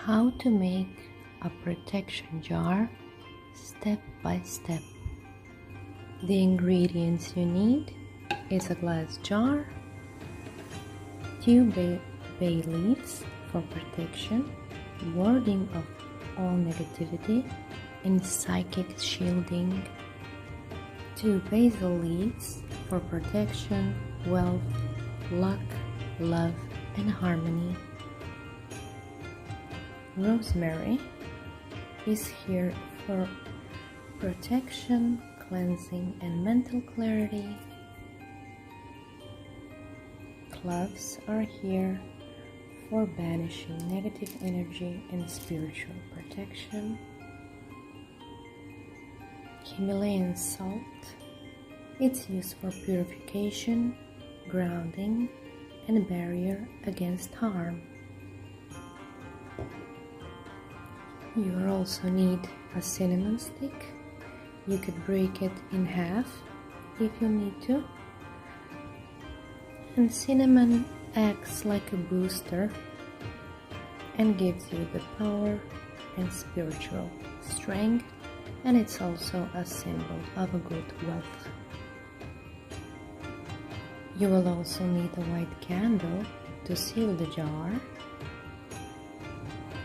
How to make a protection jar step by step. The ingredients you need is a glass jar, 2 bay leaves for protection, warding of all negativity and psychic shielding, 2 basil leaves for protection, wealth, luck, love and harmony. Rosemary is here for protection, cleansing and mental clarity. Cloves are here for banishing negative energy and spiritual protection. Himalayan salt, it's used for purification, grounding and barrier against harm. You will also need a cinnamon stick. You could break it in half if you need to. And cinnamon acts like a booster and gives you the power and spiritual strength, and it's also a symbol of a good wealth. You will also need a white candle to seal the jar,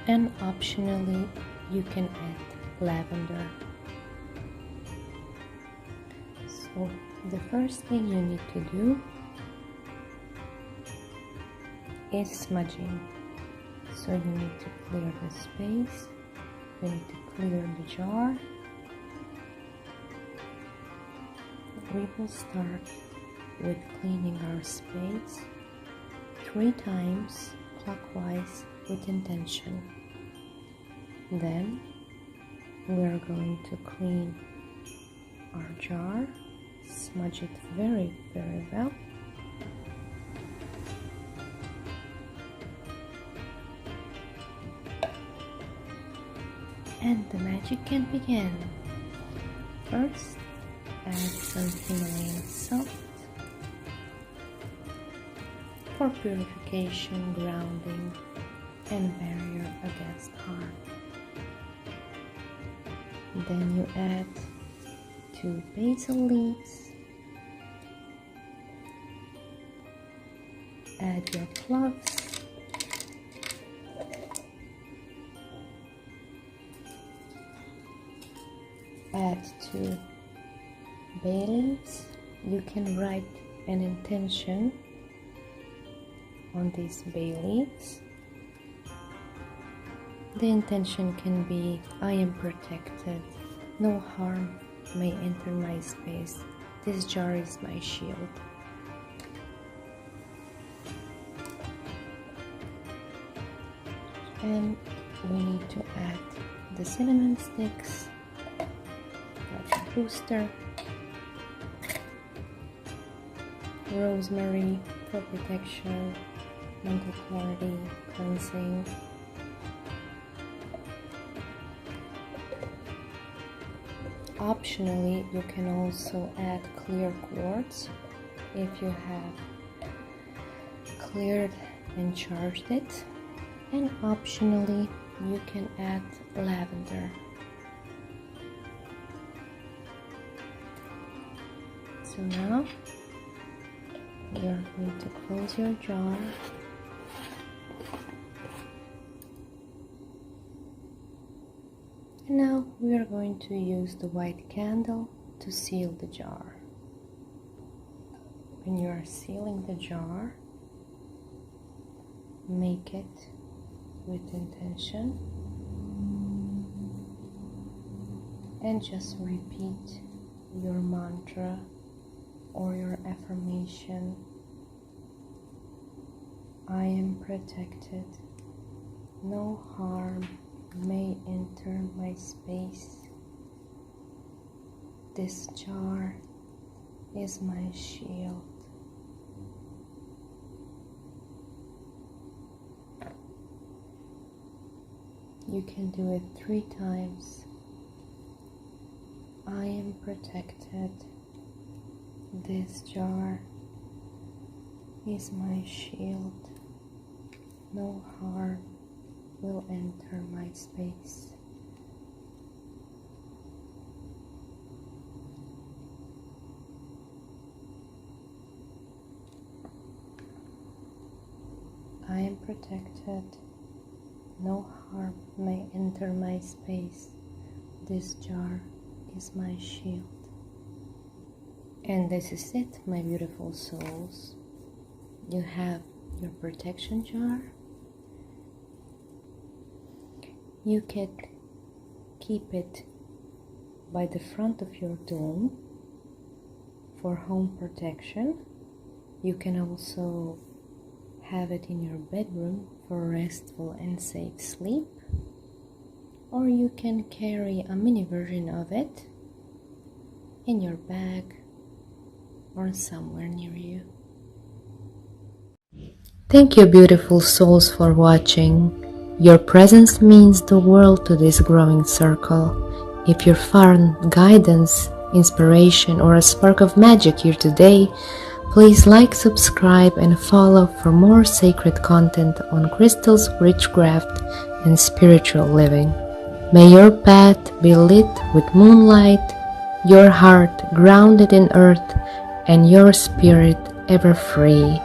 and optionally you can add lavender. So the first thing you need to do is smudging. So you need to clear the space, you need to clear the jar. We will start with cleaning our space 3 times clockwise with intention. Then we are going to clean our jar, smudge it very well. And the magic can begin. First, add some Himalayan salt for purification, grounding, and barrier against harm. Then you add 2 basil leaves, add your cloves, add 2 bay leaves. You can write an intention on these bay leaves. The intention can be, I am protected, no harm may enter my space, this jar is my shield. And we need to add the cinnamon sticks, like a booster, rosemary for protection, mental clarity, cleansing, optionally you can also add clear quartz if you have cleared and charged it, and optionally you can add lavender. So now you are going to close your jar. And now we are going to use the white candle to seal the jar. When you are sealing the jar, make it with intention and just repeat your mantra or your affirmation. I am protected, no harm may enter my space, this jar is my shield. You can do it 3 times. I am protected, this jar is my shield, no harm will enter my space. I am protected. No harm may enter my space. This jar is my shield. And this is it, my beautiful souls. You have your protection jar. You can keep it by the front of your dome for home protection. You can also have it in your bedroom for restful and safe sleep, or you can carry a mini version of it in your bag or somewhere near you. Thank you, beautiful souls, for watching. Your presence means the world to this growing circle. If you found guidance, inspiration, or a spark of magic here today, please like, subscribe, and follow for more sacred content on crystals, witchcraft, and spiritual living. May your path be lit with moonlight, your heart grounded in earth, and your spirit ever free.